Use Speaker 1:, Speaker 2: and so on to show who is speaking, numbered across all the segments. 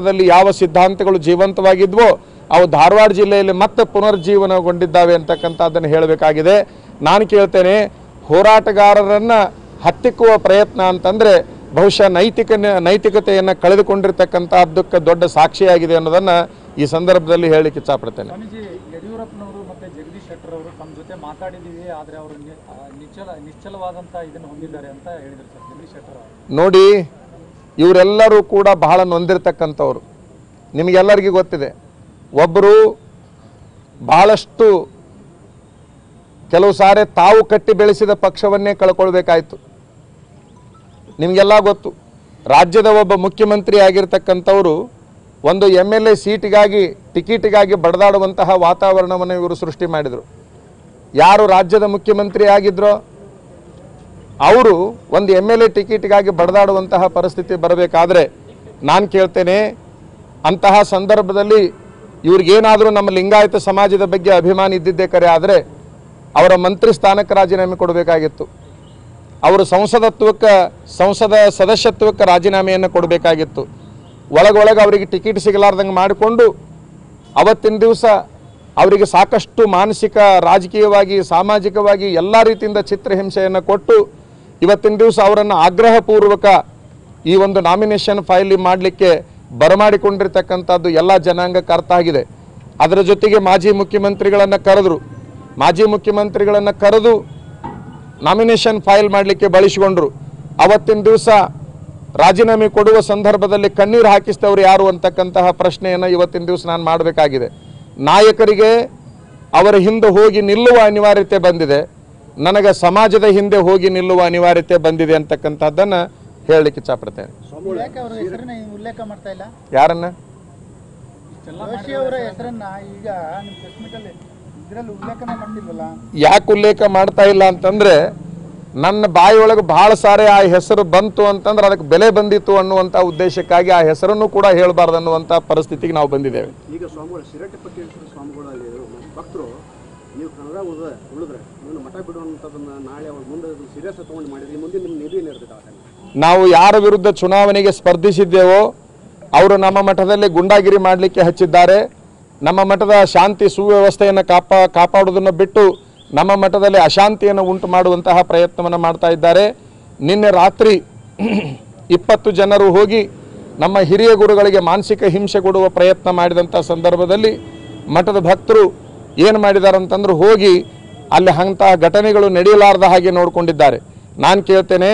Speaker 1: ಮಠದಲ್ಲಿ ಯಾವ ಸಿದ್ಧಾಂತಗಳು ಜೀವಂತವಾಗಿದ್ವೋ ಅವು ಧಾರವಾಡ ಜಿಲ್ಲೆಯಲ್ಲಿ ಮತ್ತೆ ಪುನರ್ಜೀವನಗೊಂಡಿದ್ದಾವೆ ಅಂತಕ್ಕಂಥದ್ದನ್ನು ಹೇಳಬೇಕಾಗಿದೆ. ನಾನು ಕೇಳ್ತೇನೆ, ಹೋರಾಟಗಾರರನ್ನು ಹತ್ತಿಕ್ಕುವ ಪ್ರಯತ್ನ ಅಂತಂದರೆ ಬಹುಶಃ ನೈತಿಕತೆಯನ್ನು ಕಳೆದುಕೊಂಡಿರ್ತಕ್ಕಂಥದ್ದಕ್ಕೆ ದೊಡ್ಡ ಸಾಕ್ಷಿಯಾಗಿದೆ ಅನ್ನೋದನ್ನು ಈ ಸಂದರ್ಭದಲ್ಲಿ ಹೇಳಲಿಕ್ಕೆ ಇಚ್ಛಪಡ್ತೇನೆ.
Speaker 2: ಯಡಿಯೂರಪ್ಪನವರು ಮತ್ತು ಜಗದೀಶ್ ಶೆಟ್ಟರ್ ಅವರು ತಮ್ಮ ಜೊತೆ ಮಾತಾಡಿದ್ದೀವಿ, ಆದರೆ ಅವರು ನಿಶ್ಚಲವಾದಂಥ ಇದನ್ನು ಹೊಂದಿದ್ದಾರೆ ಅಂತ ಹೇಳಿದರು ಸರ್ ಜಗದೀಶ್ ಶೆಟ್ಟರ್ ಅವರು.
Speaker 1: ನೋಡಿ, ಇವರೆಲ್ಲರೂ ಕೂಡ ಬಹಳ ನೊಂದಿರ್ತಕ್ಕಂಥವ್ರು. ನಿಮಗೆಲ್ಲರಿಗೂ ಗೊತ್ತಿದೆ, ಒಬ್ಬರು ಬಹಳಷ್ಟು ಕೆಲವು ಸಾರಿ ತಾವು ಕಟ್ಟಿ ಬೆಳೆಸಿದ ಪಕ್ಷವನ್ನೇ ಕಳ್ಕೊಳ್ಬೇಕಾಯ್ತು. ನಿಮಗೆಲ್ಲ ಗೊತ್ತು, ರಾಜ್ಯದ ಒಬ್ಬ ಮುಖ್ಯಮಂತ್ರಿ ಆಗಿರ್ತಕ್ಕಂಥವರು ಒಂದು MLA ಸೀಟಿಗಾಗಿ ಟಿಕೆಟಿಗಾಗಿ ಬಡದಾಡುವಂತಹ ವಾತಾವರಣವನ್ನು ಇವರು ಸೃಷ್ಟಿ ಮಾಡಿದರು. ಯಾರು ರಾಜ್ಯದ ಮುಖ್ಯಮಂತ್ರಿ ಆಗಿದ್ರೋ ಅವರು ಒಂದು MLA ಟಿಕೆಟ್ಗಾಗಿ ಬಡದಾಡುವಂತಹ ಪರಿಸ್ಥಿತಿ ಬರಬೇಕಾದ್ರೆ ನಾನು ಕೇಳ್ತೇನೆ, ಅಂತಹ ಸಂದರ್ಭದಲ್ಲಿ ಇವ್ರಿಗೇನಾದರೂ ನಮ್ಮ ಲಿಂಗಾಯತ ಸಮಾಜದ ಬಗ್ಗೆ ಅಭಿಮಾನ ಇದ್ದಿದ್ದೇ ಕರೆ ಆದರೆ ಅವರ ಮಂತ್ರಿ ಸ್ಥಾನಕ್ಕೆ ರಾಜೀನಾಮೆ ಕೊಡಬೇಕಾಗಿತ್ತು. ಅವರು ಸಂಸದ ಸದಸ್ಯತ್ವಕ್ಕೆ ರಾಜೀನಾಮೆಯನ್ನು ಕೊಡಬೇಕಾಗಿತ್ತು. ಒಳಗೊಳಗೆ ಅವರಿಗೆ ಟಿಕೆಟ್ ಸಿಗಲಾರ್ದಂಗೆ ಮಾಡಿಕೊಂಡು ಅವತ್ತಿನ ದಿವಸ ಅವರಿಗೆ ಸಾಕಷ್ಟು ಮಾನಸಿಕ, ರಾಜಕೀಯವಾಗಿ, ಸಾಮಾಜಿಕವಾಗಿ ಎಲ್ಲ ರೀತಿಯಿಂದ ಚಿತ್ರಹಿಂಸೆಯನ್ನು ಕೊಟ್ಟು ಇವತ್ತಿನ ದಿವಸ ಅವರನ್ನು ಆಗ್ರಹಪೂರ್ವಕ ಈ ಒಂದು ನಾಮಿನೇಷನ್ ಫೈಲ್ ಮಾಡಲಿಕ್ಕೆ ಬರಮಾಡಿಕೊಂಡಿರ್ತಕ್ಕಂಥದ್ದು ಎಲ್ಲ ಜನಾಂಗಕ್ಕೆ ಅರ್ಥ ಆಗಿದೆ. ಅದರ ಜೊತೆಗೆ ಮಾಜಿ ಮುಖ್ಯಮಂತ್ರಿಗಳನ್ನು ಕರೆದು ನಾಮಿನೇಷನ್ ಫೈಲ್ ಮಾಡಲಿಕ್ಕೆ ಬಳಸಿಕೊಂಡ್ರು. ಅವತ್ತಿನ ದಿವಸ ರಾಜೀನಾಮೆ ಕೊಡುವ ಸಂದರ್ಭದಲ್ಲಿ ಕಣ್ಣೀರು ಹಾಕಿಸಿದವರು ಯಾರು ಅಂತಕ್ಕಂತಹ ಪ್ರಶ್ನೆಯನ್ನು ಇವತ್ತಿನ ದಿವಸ ನಾನು ಮಾಡಬೇಕಾಗಿದೆ. ನಾಯಕರಿಗೆ ಅವರ ಹಿಂದೆ ಹೋಗಿ ನಿಲ್ಲುವ ಅನಿವಾರ್ಯತೆ ಬಂದಿದೆ, ನನಗೆ ಸಮಾಜದ ಹಿಂದೆ ಹೋಗಿ ನಿಲ್ಲುವ ಅನಿವಾರ್ಯತೆ ಬಂದಿದೆ ಅಂತಕ್ಕಂಥದ್ದನ್ನು ಹೇಳಲಿಕ್ಕೆ ಇಚ್ಛಪಡ್ತೇನೆ. ಯಾರನ್ನ? ಯಾಕೆ ಉಲ್ಲೇಖ ಮಾಡ್ತಾ ಇಲ್ಲ ಅಂತಂದ್ರೆ, ನನ್ನ ಬಾಯಿಯೊಳಗೆ ಬಹಳ ಸಾರಿ ಆ ಹೆಸರು ಬಂತು ಅಂತಂದ್ರೆ ಅದಕ್ಕೆ ಬೆಲೆ ಬಂದಿತ್ತು ಅನ್ನುವಂಥ ಉದ್ದೇಶಕ್ಕಾಗಿ ಆ ಹೆಸರನ್ನು ಕೂಡ ಹೇಳಬಾರ್ದು ಅನ್ನುವಂಥ ಪರಿಸ್ಥಿತಿಗೆ ನಾವು ಬಂದಿದ್ದೇವೆ.
Speaker 3: ಈಗ ಸ್ವಾಮಿಗಳು ಶಿರಟ್ಟೆಪಟ್ಟೇಶ್ವರ ಸ್ವಾಮಿಗಳಲ್ಲಿ ಭಕ್ತರು ನೀವು ಕನ್ನಡ ಉಳಿದ್ರೆ ನೀವು ಮಠ ಬಿಡುವಂಥದ್ದನ್ನು ನಾಳೆ ಅವ್ರ ಮುಂದೆ ಸೀರಿಯಸ್ ತಗೊಂಡು ಮಾಡಿದ್ರೆ ಮುಂದೆ ನಿಮ್ಮ ನಿಧಿ ಏನಿರ್ತದೆ?
Speaker 1: ನಾವು ಯಾರ ವಿರುದ್ಧ ಚುನಾವಣೆಗೆ ಸ್ಪರ್ಧಿಸಿದ್ದೇವೋ ಅವರು ನಮ್ಮ ಮಠದಲ್ಲಿ ಗುಂಡಾಗಿರಿ ಮಾಡಲಿಕ್ಕೆ ಹಚ್ಚಿದ್ದಾರೆ. ನಮ್ಮ ಮಠದ ಶಾಂತಿ ಸುವ್ಯವಸ್ಥೆಯನ್ನು ಕಾಪಾಡುವುದನ್ನು ಬಿಟ್ಟು ನಮ್ಮ ಮಠದಲ್ಲಿ ಅಶಾಂತಿಯನ್ನು ಉಂಟು ಮಾಡುವಂತಹ ಪ್ರಯತ್ನವನ್ನು ಮಾಡ್ತಾ ಇದ್ದಾರೆ. ನಿನ್ನೆ ರಾತ್ರಿ 20 ಜನರು ಹೋಗಿ ನಮ್ಮ ಹಿರಿಯ ಗುರುಗಳಿಗೆ ಮಾನಸಿಕ ಹಿಂಸೆ ಕೊಡುವ ಪ್ರಯತ್ನ ಮಾಡಿದಂಥ ಸಂದರ್ಭದಲ್ಲಿ ಮಠದ ಭಕ್ತರು ಏನು ಮಾಡಿದ್ದಾರೆ ಅಂತಂದ್ರೆ ಹೋಗಿ ಅಲ್ಲಿ ಅಂತಹ ಘಟನೆಗಳು ನಡೆಯಲಾರದ ಹಾಗೆ ನೋಡಿಕೊಂಡಿದ್ದಾರೆ. ನಾನು ಕೇಳ್ತೇನೆ,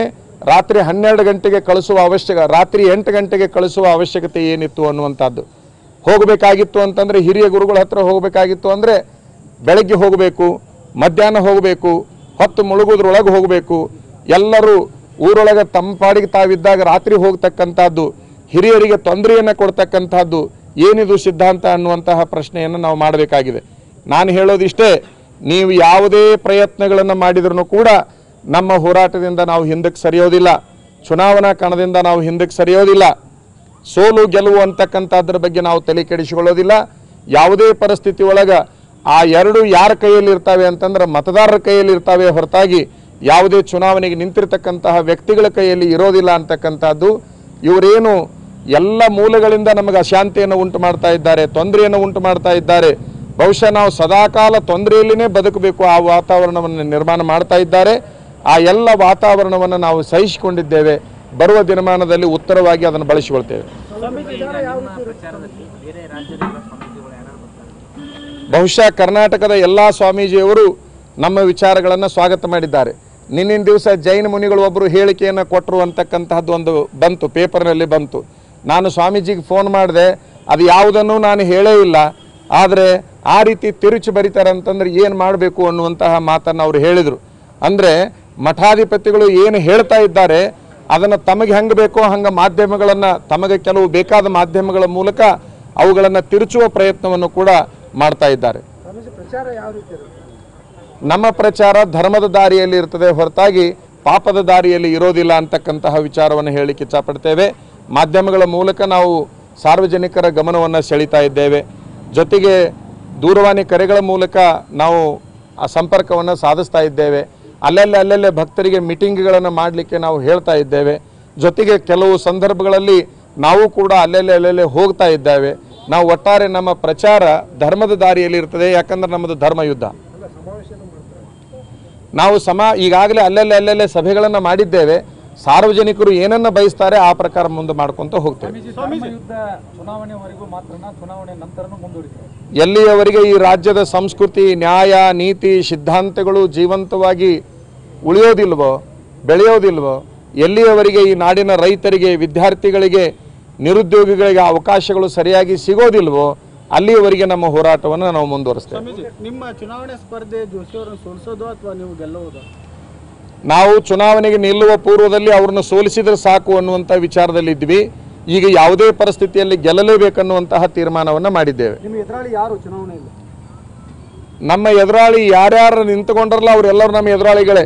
Speaker 1: ರಾತ್ರಿ 12 ಗಂಟೆಗೆ ರಾತ್ರಿ 8 ಗಂಟೆಗೆ ಕಳಿಸುವ ಅವಶ್ಯಕತೆ ಏನಿತ್ತು ಅನ್ನುವಂಥದ್ದು. ಹೋಗಬೇಕಾಗಿತ್ತು ಅಂತಂದರೆ ಹಿರಿಯ ಗುರುಗಳ ಹತ್ರ ಹೋಗಬೇಕಾಗಿತ್ತು ಅಂದರೆ ಬೆಳಗ್ಗೆ ಹೋಗಬೇಕು, ಮಧ್ಯಾಹ್ನ ಹೋಗಬೇಕು, ಹೊತ್ತು ಮುಳುಗೋದ್ರೊಳಗೆ ಹೋಗಬೇಕು. ಎಲ್ಲರೂ ಊರೊಳಗೆ ತಮ್ಮ ಪಾಡಿಗೆ ತಾವಿದ್ದಾಗ ರಾತ್ರಿ ಹೋಗ್ತಕ್ಕಂಥದ್ದು, ಹಿರಿಯರಿಗೆ ತೊಂದರೆಯನ್ನು ಕೊಡ್ತಕ್ಕಂಥದ್ದು ಏನಿದು ಸಿದ್ಧಾಂತ ಅನ್ನುವಂತಹ ಪ್ರಶ್ನೆಯನ್ನು ನಾವು ಮಾಡಬೇಕಾಗಿದೆ. ನಾನು ಹೇಳೋದಿಷ್ಟೇ, ನೀವು ಯಾವುದೇ ಪ್ರಯತ್ನಗಳನ್ನು ಮಾಡಿದ್ರೂ ಕೂಡ ನಮ್ಮ ಹೋರಾಟದಿಂದ ನಾವು ಹಿಂದಕ್ಕೆ ಸರಿಯೋದಿಲ್ಲ, ಚುನಾವಣಾ ಕಣದಿಂದ ನಾವು ಹಿಂದಕ್ಕೆ ಸರಿಯೋದಿಲ್ಲ. ಸೋಲು ಗೆಲುವು ಅಂತಕ್ಕಂಥದ್ರ ಬಗ್ಗೆ ನಾವು ತಲೆ ಕೆಡಿಸಿಕೊಳ್ಳೋದಿಲ್ಲ. ಯಾವುದೇ ಪರಿಸ್ಥಿತಿ ಒಳಗೆ ಆ ಎರಡು ಯಾರ ಕೈಯಲ್ಲಿ ಇರ್ತವೆ ಅಂತಂದ್ರೆ ಮತದಾರರ ಕೈಯಲ್ಲಿ ಇರ್ತವೆ ಹೊರತಾಗಿ ಯಾವುದೇ ಚುನಾವಣೆಗೆ ನಿಂತಿರ್ತಕ್ಕಂತಹ ವ್ಯಕ್ತಿಗಳ ಕೈಯಲ್ಲಿ ಇರೋದಿಲ್ಲ ಅಂತಕ್ಕಂಥದ್ದು. ಇವರೇನು ಎಲ್ಲ ಮೂಲಗಳಿಂದ ನಮಗೆ ಅಶಾಂತಿಯನ್ನು ಉಂಟು ಮಾಡ್ತಾ ಇದ್ದಾರೆ, ತೊಂದರೆಯನ್ನು ಉಂಟು ಮಾಡ್ತಾ ಇದ್ದಾರೆ. ಬಹುಶಃ ನಾವು ಸದಾಕಾಲ ತೊಂದರೆಯಲ್ಲಿನೇ ಬದುಕಬೇಕು ಆ ವಾತಾವರಣವನ್ನು ನಿರ್ಮಾಣ ಮಾಡ್ತಾ ಇದ್ದಾರೆ. ಆ ಎಲ್ಲ ವಾತಾವರಣವನ್ನು ನಾವು ಸಹಿಸಿಕೊಂಡಿದ್ದೇವೆ. ಬರುವ ದಿನಮಾನದಲ್ಲಿ ಉತ್ತರವಾಗಿ ಅದನ್ನು ಬಳಸಿಕೊಳ್ತೇವೆ. ಬಹುಶಃ ಕರ್ನಾಟಕದ ಎಲ್ಲ ಸ್ವಾಮೀಜಿಯವರು ನಮ್ಮ ವಿಚಾರಗಳನ್ನು ಸ್ವಾಗತ ಮಾಡಿದ್ದಾರೆ. ನಿನ್ನಿನ ದಿವಸ ಜೈನ ಮುನಿಗಳು ಒಬ್ಬರು ಹೇಳಿಕೆಯನ್ನು ಕೊಟ್ಟರು ಅಂತಕ್ಕಂತಹದ್ದು ಒಂದು ಬಂತು, ಪೇಪರ್ನಲ್ಲಿ ಬಂತು. ನಾನು ಸ್ವಾಮೀಜಿಗೆ ಫೋನ್ ಮಾಡಿದೆ, ಅದು ಯಾವುದನ್ನು ನಾನು ಹೇಳೇ ಇಲ್ಲ, ಆದರೆ ಆ ರೀತಿ ತಿರುಚಿ ಬರೀತಾರೆ ಅಂತಂದ್ರೆ ಏನು ಮಾಡಬೇಕು ಅನ್ನುವಂತಹ ಮಾತನ್ನು ಅವರು ಹೇಳಿದರು. ಅಂದರೆ ಮಠಾಧಿಪತಿಗಳು ಏನು ಹೇಳ್ತಾ ಇದ್ದಾರೆ ಅದನ್ನು ತಮಗೆ ಹೆಂಗೆ ಬೇಕೋ ಹಂಗೆ ಮಾಧ್ಯಮಗಳನ್ನು, ತಮಗೆ ಕೆಲವು ಬೇಕಾದ ಮಾಧ್ಯಮಗಳ ಮೂಲಕ ಅವುಗಳನ್ನು ತಿರುಚುವ ಪ್ರಯತ್ನವನ್ನು ಕೂಡ ಮಾಡ್ತಾ ಇದ್ದಾರೆ. ನಮ್ಮ ಪ್ರಚಾರ ಧರ್ಮದ ದಾರಿಯಲ್ಲಿ ಇರ್ತದೆ ಹೊರತಾಗಿ ಪಾಪದ ದಾರಿಯಲ್ಲಿ ಇರೋದಿಲ್ಲ ಅಂತಕ್ಕಂತಹ ವಿಚಾರವನ್ನು ಹೇಳಲಿಕ್ಕೆ ಇಚ್ಛಪಡ್ತೇವೆ. ಮಾಧ್ಯಮಗಳ ಮೂಲಕ ನಾವು ಸಾರ್ವಜನಿಕರ ಗಮನವನ್ನು ಸೆಳೀತಾ ಇದ್ದೇವೆ. ಜೊತೆಗೆ ದೂರವಾಣಿ ಕರೆಗಳ ಮೂಲಕ ನಾವು ಆ ಸಂಪರ್ಕವನ್ನು ಸಾಧಿಸ್ತಾ ಇದ್ದೇವೆ. ಅಲ್ಲಲ್ಲೇ ಭಕ್ತರಿಗೆ ಮೀಟಿಂಗ್ಗಳನ್ನು ಮಾಡಲಿಕ್ಕೆ ನಾವು ಹೇಳ್ತಾ ಇದ್ದೇವೆ. ಜೊತೆಗೆ ಕೆಲವು ಸಂದರ್ಭಗಳಲ್ಲಿ ನಾವು ಕೂಡ ಅಲ್ಲೆಲ್ಲೇ ಹೋಗ್ತಾ ಇದ್ದೇವೆ. ನಾವು ಒಟ್ಟಾರೆ ನಮ್ಮ ಪ್ರಚಾರ ಧರ್ಮದ ದಾರಿಯಲ್ಲಿ ಇರ್ತದೆ, ಯಾಕಂದ್ರೆ ನಮ್ಮದು ಧರ್ಮ ಯುದ್ಧ. ನಾವು ಈಗಾಗಲೇ ಅಲ್ಲೆಲ್ಲೇ ಸಭೆಗಳನ್ನು ಮಾಡಿದ್ದೇವೆ. ಸಾರ್ವಜನಿಕರು ಏನನ್ನ ಬಯಸ್ತಾರೆ ಆ ಪ್ರಕಾರ ಮುಂದೆ ಮಾಡ್ಕೊಂತ ಹೋಗ್ತೇವೆ.
Speaker 2: ಚುನಾವಣೆವರೆಗೂ ಮಾತ್ರನಾ, ಚುನಾವಣೆ ನಂತರನೂ ಮುಂದುವರಿತಾರೆ?
Speaker 1: ಎಲ್ಲಿಯವರೆಗೆ ಈ ರಾಜ್ಯದ ಸಂಸ್ಕೃತಿ, ನ್ಯಾಯ, ನೀತಿ, ಸಿದ್ಧಾಂತಗಳು ಜೀವಂತವಾಗಿ ಉಳಿಯೋದಿಲ್ವೋ, ಬೆಳೆಯೋದಿಲ್ವೋ, ಎಲ್ಲಿಯವರೆಗೆ ಈ ನಾಡಿನ ರೈತರಿಗೆ, ವಿದ್ಯಾರ್ಥಿಗಳಿಗೆ, ನಿರುದ್ಯೋಗಿಗಳಿಗೆ ಅವಕಾಶಗಳು ಸರಿಯಾಗಿ ಸಿಗೋದಿಲ್ವೋ ಅಲ್ಲಿಯವರೆಗೆ ನಮ್ಮ ಹೋರಾಟವನ್ನು ನಾವು ಮುಂದುವರಿಸ್ತೇವೆ.
Speaker 3: ನಿಮ್ಮ ಚುನಾವಣೆ ಸ್ಪರ್ಧೆ ಜೋಶಿ ಅವರನ್ನು ಸೋಲಿಸೋದು ಅಥವಾ ನೀವು ಗೆಲ್ಲುವುದು?
Speaker 1: ನಾವು ಚುನಾವಣೆಗೆ ನಿಲ್ಲುವ ಪೂರ್ವದಲ್ಲಿ ಅವ್ರನ್ನ ಸೋಲಿಸಿದ್ರೆ ಸಾಕು ಅನ್ನುವಂಥ ವಿಚಾರದಲ್ಲಿದ್ವಿ. ಈಗ ಯಾವುದೇ ಪರಿಸ್ಥಿತಿಯಲ್ಲಿ ಗೆಲ್ಲಲೇಬೇಕನ್ನುವಂತಹ ತೀರ್ಮಾನವನ್ನು ಮಾಡಿದ್ದೇವೆ.
Speaker 3: ನಿಮ್ಮ ಎದುರಾಳಿ ಯಾರು ಚುನಾವಣೆಯಲ್ಲಿ?
Speaker 1: ನಮ್ಮ ಎದುರಾಳಿ ಯಾರ್ಯಾರು ನಿಂತುಕೊಂಡ್ರಲ್ಲ ಅವರೆಲ್ಲರೂ ನಮ್ಮ ಎದುರಾಳಿಗಳೇ.